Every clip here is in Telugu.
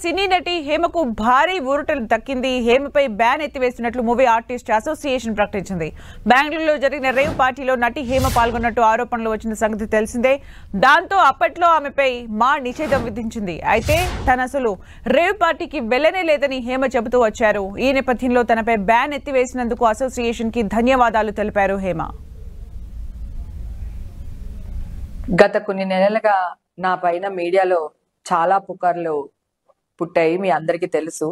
సినీ నటి హేమకు భారీ ఊరటలు దక్కింది. హేమపై బ్యాన్ ఎత్తివేస్తున్నట్లు మూవీ ఆర్టిస్ట్ అసోసియేషన్ ప్రకటించింది. బెంగళూరులో జరిగిన రేవ్ పార్టీలో నటి హేమ పాల్గొన్నట్టు ఆరోపణలు వచ్చిన సంగతి తెలిసిందే. దాంతో అప్పట్లో ఆమెపై మా నిషేధం విధించింది. అయితే తన అసలు రేవ్ పార్టీకి వెళ్లనే లేదని హేమ చెబుతూ వచ్చారు. ఈ నేపథ్యంలో తనపై బ్యాన్ ఎత్తివేసినందుకు అసోసియేషన్ కి ధన్యవాదాలు తెలిపారు హేమ. గత కొన్ని నెలలుగా నా పైన మీడియాలో చాలా పుకార్లు పుట్టాయి. మీ అందరికీ తెలుసు.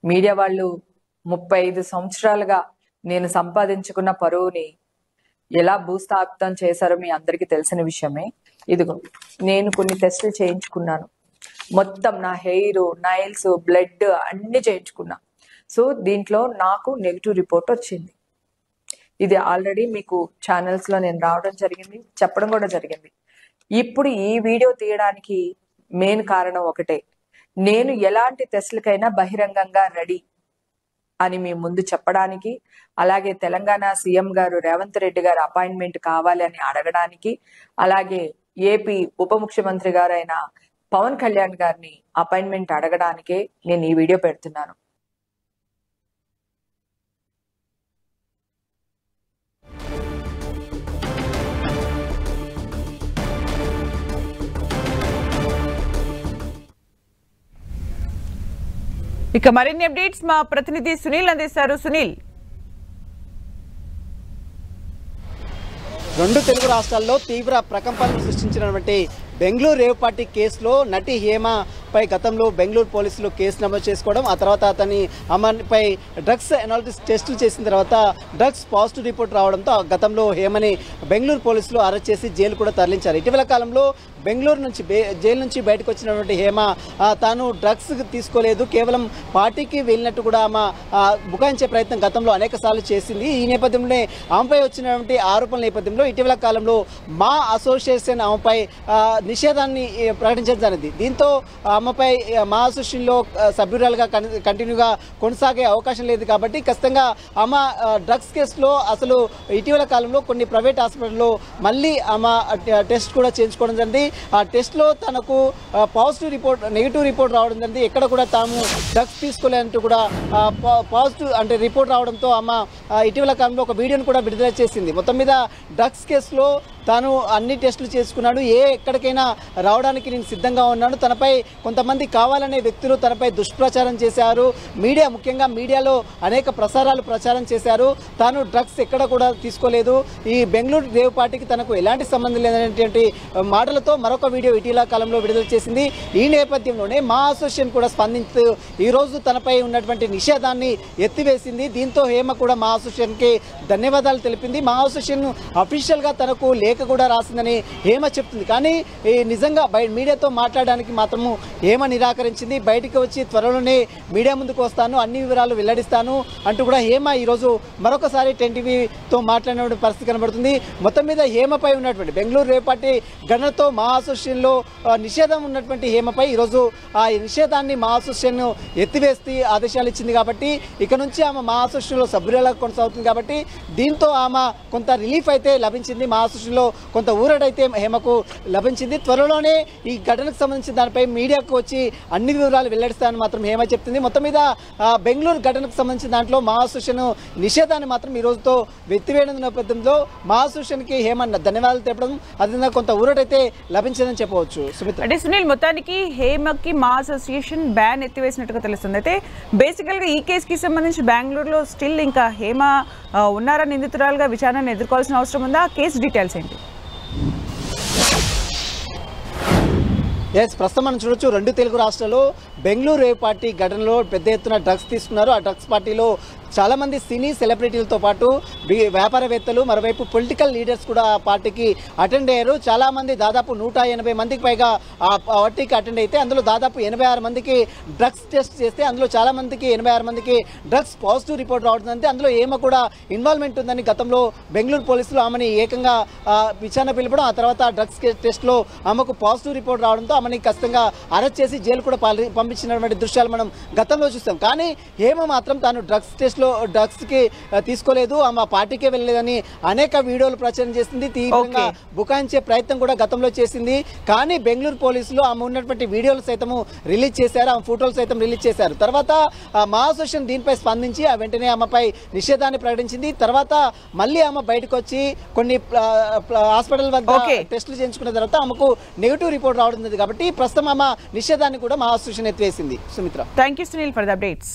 మీడియా వాళ్ళు 35 సంవత్సరాలుగా నేను సంపాదించుకున్న పరువుని ఎలా భూస్థాపితం చేశారో మీ అందరికీ తెలిసిన విషయమే. ఇదిగో నేను కొన్ని టెస్టులు చేయించుకున్నాను. మొత్తం నా హెయిర్, నైల్స్, బ్లడ్ అన్ని చేయించుకున్నా. సో దీంట్లో నాకు నెగిటివ్ రిపోర్ట్ వచ్చింది. ఇది ఆల్రెడీ మీకు ఛానల్స్ లో నేను రావడం జరిగింది, చెప్పడం కూడా జరిగింది. ఇప్పుడు ఈ వీడియో తీయడానికి మెయిన్ కారణం ఒకటే, నేను ఎలాంటి టెస్టులకైనా బహిరంగంగా రెడీ అని మీ ముందు చెప్పడానికి, అలాగే తెలంగాణ సీఎం గారు రేవంత్ రెడ్డి గారు అపాయింట్మెంట్ కావాలి అని అడగడానికి, అలాగే ఏపీ ఉప ముఖ్యమంత్రి గారైన పవన్ కళ్యాణ్ గారిని అపాయింట్మెంట్ అడగడానికే నేను ఈ వీడియో పెడుతున్నాను. ఇక మరిన్ని అప్డేట్స్ మా ప్రతినిధి సునీల్ అందిస్తారు. సునీల్, రెండు తెలుగు రాష్ట్రాల్లో తీవ్ర ప్రకంపనలు సృష్టించినటువంటి బెంగళూరు రేవ్ పార్టీ కేసులో నటి హేమపై గతంలో బెంగళూరు పోలీసులు కేసు నమోదు చేసుకోవడం, ఆ తర్వాత అతని అమ్మపై డ్రగ్స్ అనాలిసిస్ టెస్టులు చేసిన తర్వాత డ్రగ్స్ పాజిటివ్ రిపోర్ట్ రావడంతో గతంలో హేమని బెంగళూరు పోలీసులు అరెస్ట్ చేసి జైలు కూడా తరలించారు. ఇటీవల కాలంలో బెంగళూరు నుంచి జైలు నుంచి బయటకు వచ్చినటువంటి హేమ తాను డ్రగ్స్ తీసుకోలేదు, కేవలం పార్టీకి వెళ్ళినట్టు కూడా ఆమె బుకాయించే ప్రయత్నం గతంలో అనేక సార్లు చేసింది. ఈ నేపథ్యంలోనే ఆమెపై వచ్చినటువంటి ఆరోపణల నేపథ్యంలో ఇటీవల కాలంలో మా అసోసియేషన్ ఆమెపై నిషేధాన్ని ప్రకటించడం జరిగింది. దీంతో ఆమెపై మా అసోసియేషన్లో సభ్యురాలుగా కంటిన్యూగా కొనసాగే అవకాశం లేదు. కాబట్టి ఖచ్చితంగా ఆమె డ్రగ్స్ కేసులో అసలు ఇటీవల కాలంలో కొన్ని ప్రైవేట్ హాస్పిటల్లో మళ్ళీ ఆమె టెస్ట్ కూడా చేయించుకోవడం జరిగింది. ఆ టెస్ట్లో తనకు నెగిటివ్ రిపోర్ట్ రావడం జరిగింది. ఎక్కడ కూడా తాము డ్రగ్స్ తీసుకోలేదంటూ కూడా పాజిటివ్ అంటే రిపోర్ట్ రావడంతో ఆమె ఇటీవల కాలంలో ఒక వీడియోను కూడా విడుదల చేసింది. మొత్తం మీద డ్రగ్స్ కేసులో తాను అన్ని టెస్టులు చేసుకున్నాడు, ఎక్కడికైనా రావడానికి నేను సిద్ధంగా ఉన్నాను, తనపై కొంతమంది కావాలనే వ్యక్తులు తనపై దుష్ప్రచారం చేశారు, ముఖ్యంగా మీడియాలో అనేక ప్రచారం చేశారు, తాను డ్రగ్స్ ఎక్కడ కూడా తీసుకోలేదు, ఈ బెంగళూరు రేవ్ పార్టీకి తనకు ఎలాంటి సంబంధం లేదనేటువంటి మాటలతో మరొక వీడియో ఇటీవల కాలంలో విడుదల చేసింది. ఈ నేపథ్యంలోనే మా అసోసియేషన్ కూడా స్పందిస్తూ ఈరోజు తనపై ఉన్నటువంటి నిషేధాన్ని ఎత్తివేసింది. దీంతో హేమ కూడా మా అసోసియేషన్కి ధన్యవాదాలు తెలిపింది. మా అసోసియేషన్ అఫీషియల్గా తనకు లేఖ కూడా రాసిందని హేమ చెప్తుంది. కానీ నిజంగా మీడియాతో మాట్లాడడానికి మాత్రము హేమ నిరాకరించింది. బయటికి వచ్చి త్వరలోనే మీడియా ముందుకు వస్తాను, అన్ని వివరాలు వెల్లడిస్తాను అంటూ కూడా హేమ ఈరోజు మరొకసారి 10 టీవీతో మాట్లాడిన పరిస్థితి కనబడుతుంది. మొత్తం మీద హేమపై ఉన్నటువంటి బెంగళూరు రేవ్ పార్టీ ఘటనతో మా అసోసియేషన్లో నిషేధం ఉన్నటువంటి హేమపై ఈరోజు ఆ నిషేధాన్ని మా అసోసియేషన్ ఎత్తివేసి ఆదేశాలు ఇచ్చింది. కాబట్టి ఇక నుంచి ఆమె మా అసోసియేషన్లో సభ్యురాలుగా కొనసాగుతుంది. కాబట్టి దీంతో ఆమె కొంత రిలీఫ్ అయితే లభించింది, మా అసోసియేషన్లో కొంత ఊరటైతే హేమకు లభించింది. త్వరలోనే ఈ ఘటనకు సంబంధించి దానిపై మీడియాకు వచ్చి అన్ని వివరాలు వెల్లడిస్తానని మాత్రం హేమ చెప్తుంది. మొత్తం మీద బెంగళూరు ఘటనకు సంబంధించిన దాంట్లో మా అసోసియేషన్ నిషేధాన్ని మాత్రం ఈ రోజుతో వెత్తివేయడం నేపథ్యంలో మా అసోసియేషన్కి హేమ ధన్యవాదాలు తెప్పడం, అదేవిధంగా కొంత ఊరటైతే లభించిందని చెప్పవచ్చు. సుమిత్ర, అంటే సునీల్, మొత్తానికి హేమకి మా అసోసియేషన్ బ్యాన్ ఎత్తివేసినట్టుగా తెలుస్తుంది. అయితే బేసికల్ గా ఈ కేసుకి సంబంధించి బెంగళూరులో స్టిల్ ఇంకా హేమ ఉన్నారా నిందితురాలుగా విచారణను ఎదుర్కోవాల్సిన అవసరం ఉందా? కేసు డీటెయిల్స్ ఏంటి? ప్రస్తుతం మనం చూడొచ్చు, రెండు తెలుగు రాష్ట్రాల్లో బెంగళూరు రేవ్ పార్టీ ఘటనలో పెద్ద ఎత్తున డ్రగ్స్ తీసుకున్నారు. ఆ డ్రగ్స్ పార్టీలో చాలామంది సినీ సెలబ్రిటీలతో పాటు వ్యాపారవేత్తలు, మరోవైపు పొలిటికల్ లీడర్స్ కూడా ఆ పార్టీకి అటెండ్ అయ్యారు. చాలామంది దాదాపు 180 మందికి పైగా ఆ పార్టీకి అటెండ్ అయితే అందులో దాదాపు 86 మందికి డ్రగ్స్ టెస్ట్ చేస్తే అందులో చాలామందికి 86 మందికి డ్రగ్స్ పాజిటివ్ రిపోర్ట్ రావడంతో అందులో ఏమో కూడా ఇన్వాల్వ్మెంట్ ఉందని గతంలో బెంగళూరు పోలీసులు ఆమెని ఏకంగా విచారణ పిలపడం, ఆ తర్వాత డ్రగ్స్ టెస్ట్లో ఆమెకు పాజిటివ్ రిపోర్ట్ రావడంతో ఆమెని ఖచ్చితంగా అరెస్ట్ చేసి జైలు కూడా పంపించినటువంటి దృశ్యాలు మనం గతంలో చూస్తాం. కానీ హేమ మాత్రం తాను డ్రగ్స్ టెస్ట్లో లో డ్రగ్స్ కి తీసుకోలేదు, ఆమె పార్టీకే వెళ్ళలేదని అనేక వీడియోలు ప్రచారం చేసింది, తీవ్రంగా బుకాయించే ప్రయత్నం కూడా గతంలో చేసింది. కానీ బెంగళూరు పోలీసులు ఆమె ఉన్నటువంటి వీడియోలు సైతము రిలీజ్ చేశారు, ఆమె ఫోటోలు సైతం రిలీజ్ చేశారు. తర్వాత మా అసోసియేషన్ దీనిపై స్పందించి వెంటనే ఆమెపై నిషేధాన్ని ప్రకటించింది. తర్వాత మళ్ళీ ఆమె బయటకు వచ్చి కొన్ని హాస్పిటల్ వద్ద టెస్టులు చేయించుకున్న తర్వాత ఆమెకు నెగిటివ్ రిపోర్ట్ రావడం, కాబట్టి ప్రస్తుతం ఆమె నిషేధాన్ని కూడా మా అసోసియేషన్ ఎత్తివేసింది. Sumitra, thank you Sunil for the updates.